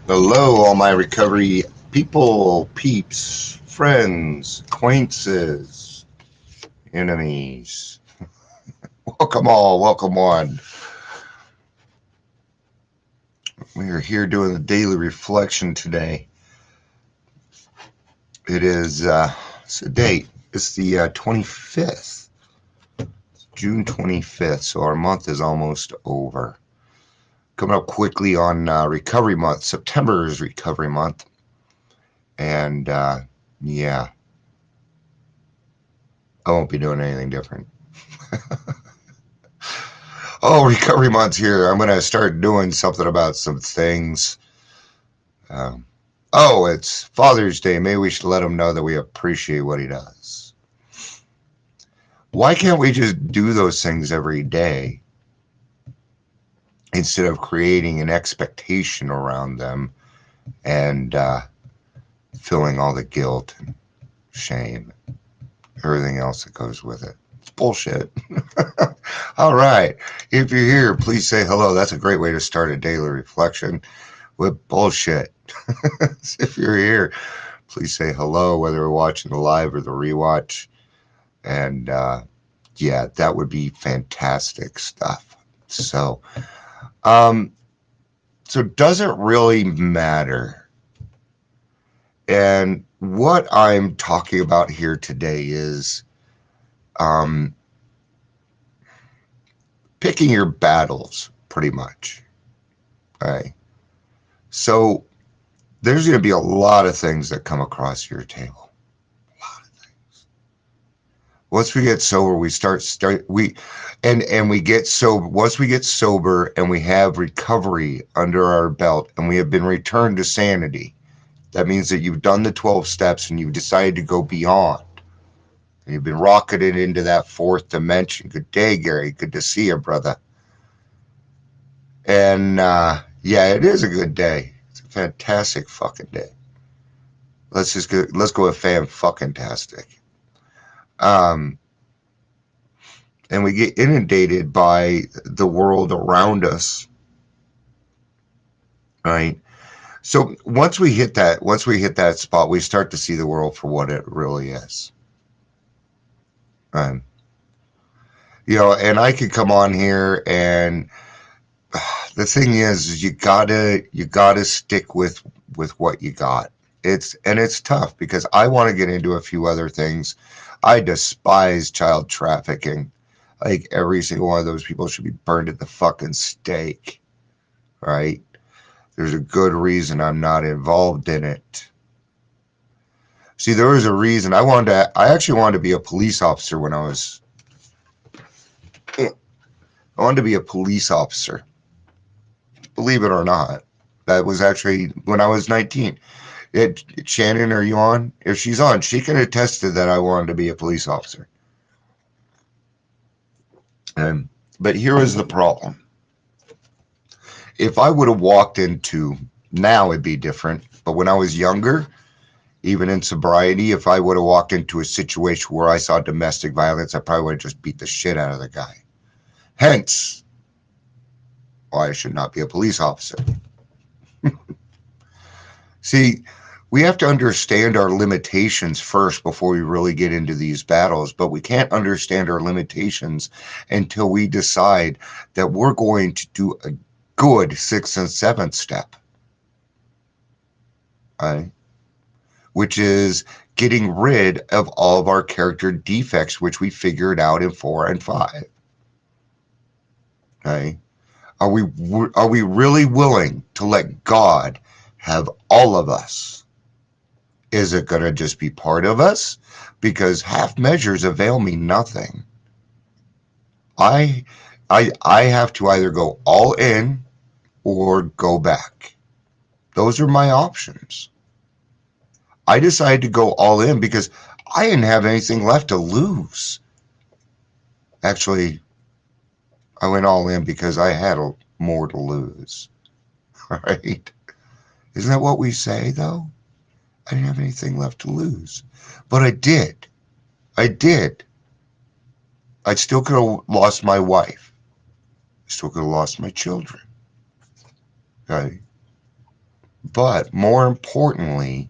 Hello, all my recovery people, peeps, friends, acquaintances, enemies. Welcome all, welcome on. We are here doing the daily reflection today. It is, it's a date. It's the 25th, June 25th, so our month is almost over. Coming up quickly on Recovery Month. September is Recovery Month. And, yeah, I won't be doing anything different. Oh, recovery month's here. I'm going to start doing something about some things. Um, it's Father's Day. Maybe we should let him know that we appreciate what he does. Why can't we just do those things every day instead of creating an expectation around them and filling all the guilt and shame, everything else that goes with it? It's bullshit. All right. If you're here, please say hello. That's a great way to start a daily reflection with bullshit. If you're here, please say hello, whether we're watching the live or the rewatch. And yeah, that would be fantastic stuff. So does it really matter? And what I'm talking about here today is picking your battles, pretty much. All right. So there's going to be a lot of things that come across your table. A lot of things. Once we get sober, we get sober. Once we get sober and we have recovery under our belt and we have been returned to sanity, that means that you've done the 12 steps and you've decided to go beyond. And you've been rocketed into that fourth dimension. Good day, Gary. Good to see you, brother. And yeah, it is a good day. It's a fantastic fucking day. Let's go with fan-fucking-tastic. And we get inundated by the world around us, right? So once we hit that spot, we start to see the world for what it really is. And I could come on here and the thing is you gotta stick with what you got. It's tough because I want to get into a few other things. I despise child trafficking. Like every single one of those people should be burned at the fucking stake, right? There's a good reason I'm not involved in it. See, there was a reason. I actually wanted to be a police officer when I wanted to be a police officer. Believe it or not. That was actually when I was 19. Shannon, are you on? If she's on, she can attest to that I wanted to be a police officer. But here is the problem. If I would have walked into, now it'd be different, but when I was younger, even in sobriety, if I would have walked into a situation where I saw domestic violence, I probably would have just beat the shit out of the guy. Hence, why I should not be a police officer. See, we have to understand our limitations first before we really get into these battles, but we can't understand our limitations until we decide that we're going to do a good 6th and 7th step, right? Which is getting rid of all of our character defects, which we figured out in 4 and 5. Okay? Are we really willing to let God have all of us? Is it going to just be part of us? Because half measures avail me nothing. I have to either go all in or go back. Those are my options. I decided to go all in because I didn't have anything left to lose. Actually, I went all in because I had more to lose. Right? Isn't that what we say, though? I didn't have anything left to lose. But I did. I did. I still could have lost my wife. I still could have lost my children. Okay? But more importantly,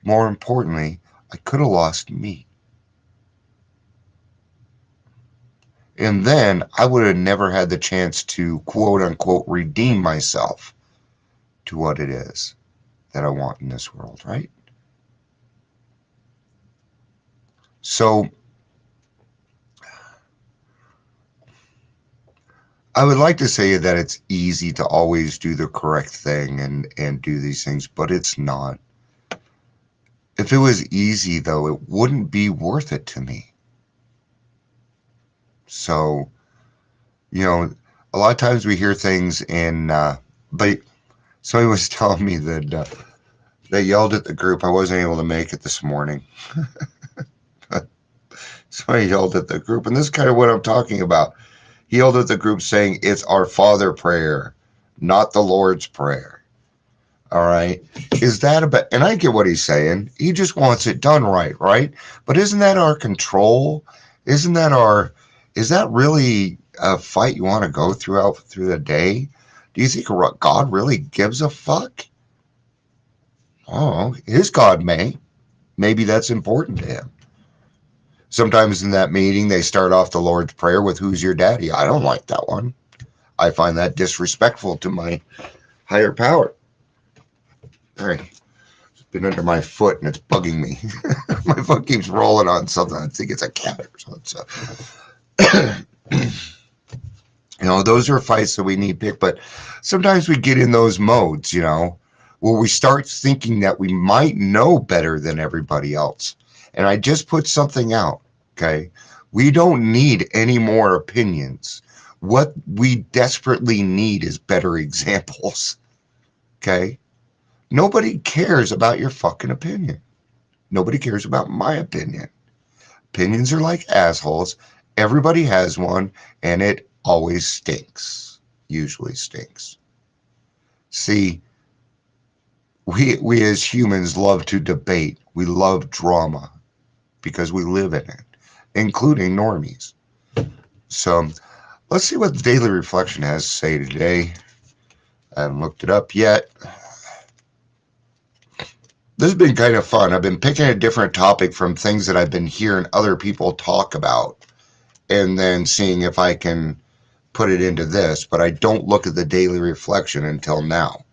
I could have lost me. And then I would have never had the chance to quote unquote redeem myself to what it is that I want in this world, right? So I would like to say that it's easy to always do the correct thing and do these things, but it's not. If it was easy, though, it wouldn't be worth it to me. So, a lot of times we hear things but somebody was telling me that they yelled at the group. I wasn't able to make it this morning. Somebody yelled at the group, and this is kind of what I'm talking about. He yelled at the group saying, it's our Father prayer, not the Lord's prayer. All right. Is that about, and I get what he's saying. He just wants it done right, right? But isn't that our control? Is that really a fight you want to go through the day? Do you think God really gives a fuck? Oh, his God may. Maybe that's important to him. Sometimes in that meeting, they start off the Lord's Prayer with, who's your daddy? I don't like that one. I find that disrespectful to my higher power. All right. It's been under my foot and it's bugging me. My foot keeps rolling on something. I think it's a cat or something. So, those are fights that we need to pick. But sometimes we get in those modes, where we start thinking that we might know better than everybody else. And I just put something out, okay? We don't need any more opinions. What we desperately need is better examples, okay? Nobody cares about your fucking opinion. Nobody cares about my opinion. Opinions are like assholes. Everybody has one, and it always stinks. Usually stinks. See, we as humans love to debate. We love drama because we live in it, including normies. So let's see what the Daily Reflection has to say today. I haven't looked it up yet. This has been kind of fun. I've been picking a different topic from things that I've been hearing other people talk about and then seeing if I can put it into this, but I don't look at the Daily Reflection until now.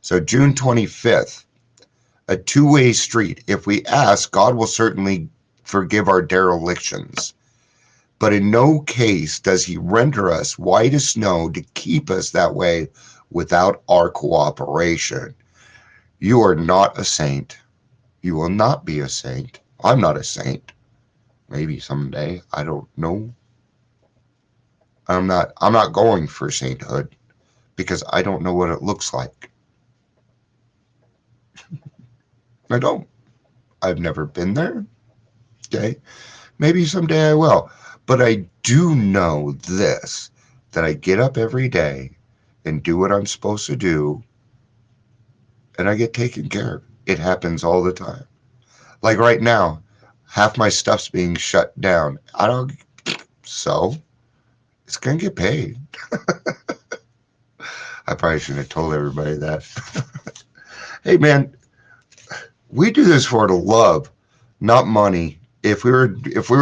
So June 25th, a two-way street. If we ask, God will certainly forgive our derelictions. But in no case does he render us white as snow to keep us that way without our cooperation. You are not a saint. You will not be a saint. I'm not a saint. Maybe someday. I don't know. I'm not going for sainthood because I don't know what it looks like. I don't. I've never been there. Okay. Maybe someday I will. But I do know this, that I get up every day and do what I'm supposed to do, and I get taken care of. It happens all the time. Like right now, half my stuff's being shut down. So it's going to get paid. I probably shouldn't have told everybody that. Hey, man, we do this for the love, not money. If we were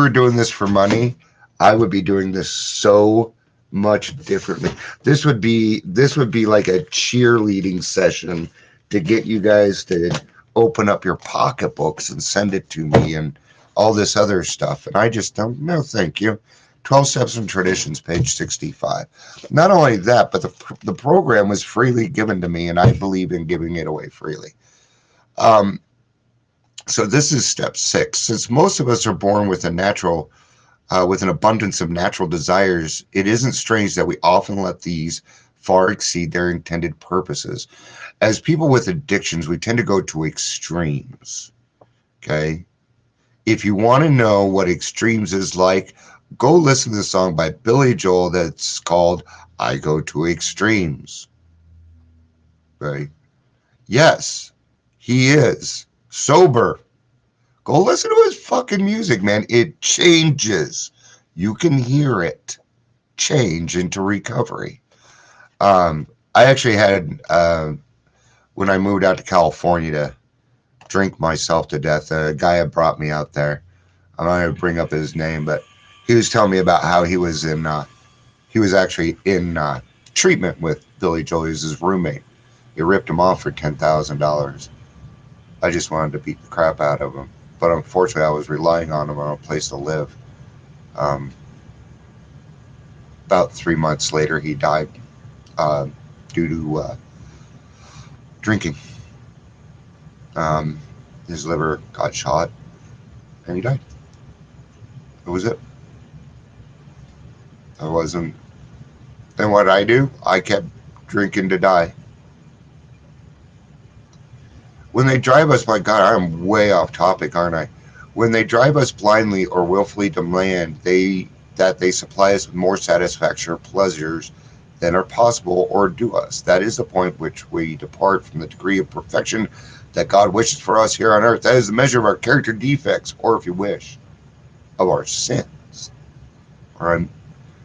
doing this for money, I would be doing this so much differently. This would be like a cheerleading session to get you guys to open up your pocketbooks and send it to me and all this other stuff. And I just don't. No, thank you. 12 Steps and Traditions, page 65. Not only that, but the program was freely given to me, and I believe in giving it away freely. So this is step 6. Since most of us are born with an abundance of natural desires, it isn't strange that we often let these far exceed their intended purposes. As people with addictions, we tend to go to extremes. Okay? If you want to know what extremes is like, go listen to the song by Billy Joel that's called I Go to Extremes. Right? Yes, he is sober. Go listen to his fucking music, man. It changes. You can hear it change into recovery. I actually had, when I moved out to California to drink myself to death, a guy had brought me out there. I'm not going to bring up his name, but he was telling me about how he was actually in treatment with Billy Joel. He was his roommate. He ripped him off for $10,000. I just wanted to beat the crap out of him. But unfortunately, I was relying on him on a place to live. Um, about 3 months later, he died uh, due to drinking. Um, his liver got shot, and he died. That was it. I wasn't. Then what I do? I kept drinking to die. When they drive us, my God, I'm way off topic, aren't I? When they drive us blindly or willfully demand they supply us with more satisfaction or pleasures than are possible or due us. That is the point which we depart from the degree of perfection that God wishes for us here on earth. That is the measure of our character defects, or if you wish, of our sins. All right.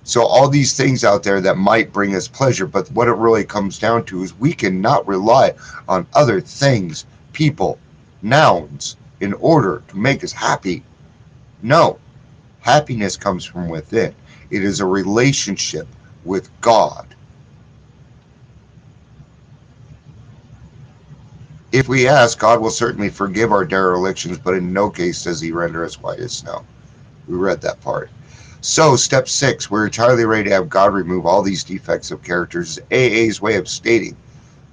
So all these things out there that might bring us pleasure, but what it really comes down to is we cannot rely on other things, people, nouns in order to make us happy. No, happiness comes from within. It is a relationship with God. If we ask, God will certainly forgive our derelictions, but in no case does he render us white as snow. We read that part. So, step 6, we're entirely ready to have God remove all these defects of characters. AA's way of stating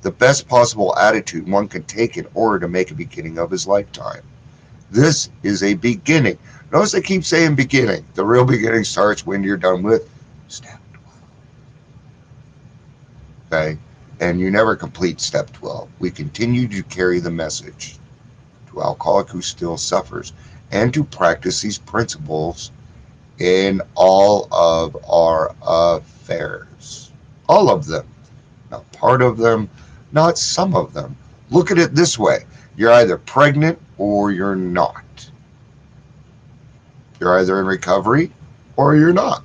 the best possible attitude one can take in order to make a beginning of his lifetime. This is a beginning. Notice I keep saying beginning. The real beginning starts when you're done with step 12. Okay? And you never complete step 12. We continue to carry the message to alcoholic who still suffers and to practice these principles in all of our affairs. All of them. Not part of them, not some of them. Look at it this way. You're either pregnant or you're not. You're either in recovery or you're not.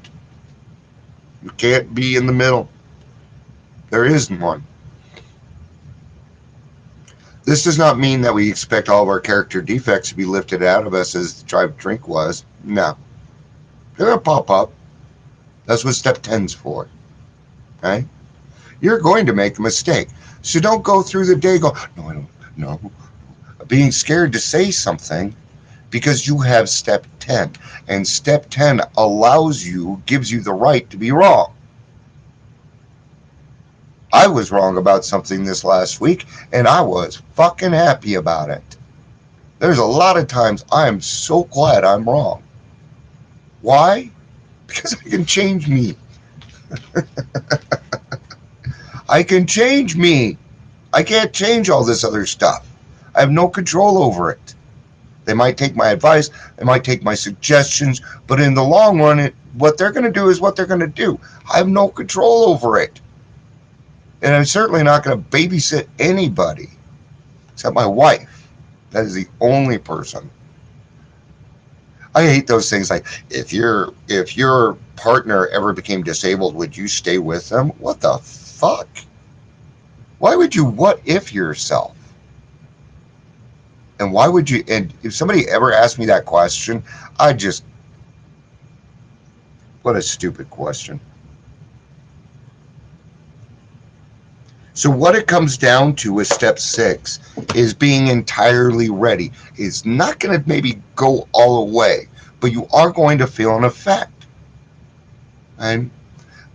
You can't be in the middle. There isn't one. This does not mean that we expect all of our character defects to be lifted out of us as the drive drink was. No. They're going to pop up. That's what step 10's for. Okay? You're going to make a mistake. So don't go through the day going, no, I don't, no. Being scared to say something because you have step 10. And step 10 gives you the right to be wrong. I was wrong about something this last week, and I was fucking happy about it. There's a lot of times I am so glad I'm wrong. Why? Because I can change me. I can change me. I can't change all this other stuff. I have no control over it. They might take my advice, they might take my suggestions, but in the long run, what they're going to do is what they're going to do. I have no control over it. And I'm certainly not going to babysit anybody except my wife. That is the only person. I hate those things like, if your partner ever became disabled, would you stay with them? What the fuck? Why would you what if yourself? And why would you, and if somebody ever asked me that question, what a stupid question. So what it comes down to with step 6 is being entirely ready. It's not going to maybe go all the way, but you are going to feel an effect. And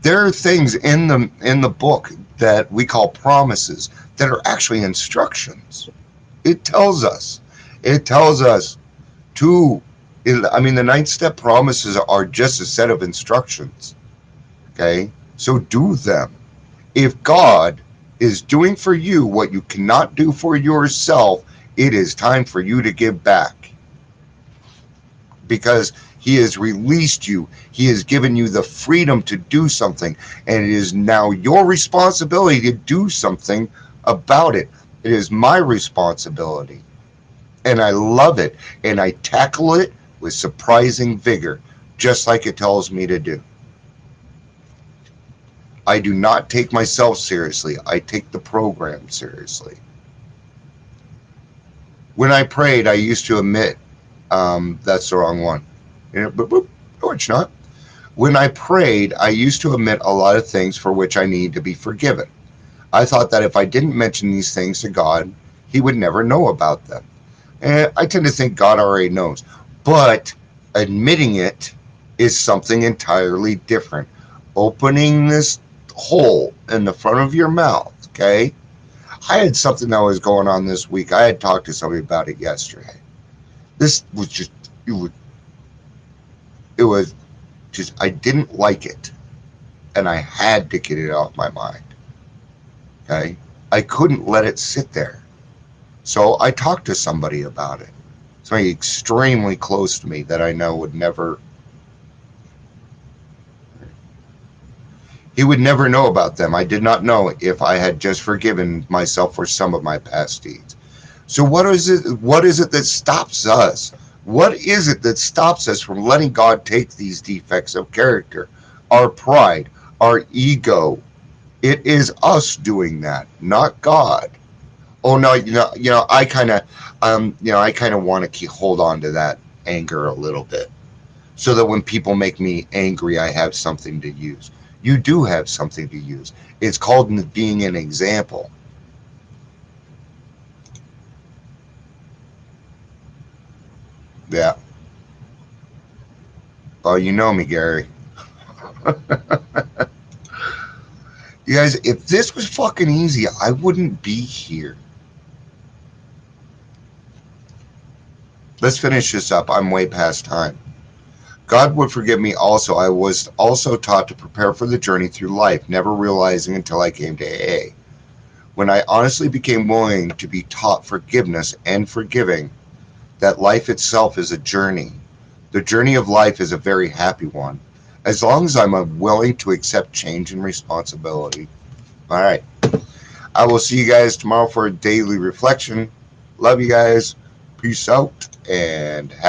there are things in the book that we call promises that are actually instructions. It tells us to, the 9th step promises are just a set of instructions. Okay? So do them. If God is doing for you what you cannot do for yourself, it is time for you to give back, because he has released you. He has given you the freedom to do something, and it is now your responsibility to do something about it. It is my responsibility, and I love it, and I tackle it with surprising vigor, just like it tells me to do. I do not take myself seriously. I take the program seriously. When I prayed, I used to admit, that's the wrong one. Boop, boop. No, it's not. When I prayed, I used to admit a lot of things for which I need to be forgiven. I thought that if I didn't mention these things to God, He would never know about them. And I tend to think God already knows. But admitting it is something entirely different. Opening this hole in the front of your mouth, okay? I had something that was going on this week. I had talked to somebody about it yesterday. This was just, it was just, I didn't like it. And I had to get it off my mind, okay? I couldn't let it sit there. So I talked to somebody about it. Somebody extremely close to me that I know would never, he would never know about them. I did not know if I had just forgiven myself for some of my past deeds. So what is it that stops us? What is it that stops us from letting God take these defects of character? Our pride, our ego. It is us doing that, not God. Oh no, I kind of want to keep hold on to that anger a little bit, so that when people make me angry, I have something to use. You do have something to use. It's called being an example. Yeah. Oh, you know me, Gary. You guys, if this was fucking easy, I wouldn't be here. Let's finish this up. I'm way past time. God would forgive me also. I was also taught to prepare for the journey through life, never realizing until I came to AA. When I honestly became willing to be taught forgiveness and forgiving, that life itself is a journey. The journey of life is a very happy one, as long as I'm willing to accept change and responsibility. All right. I will see you guys tomorrow for a daily reflection. Love you guys. Peace out and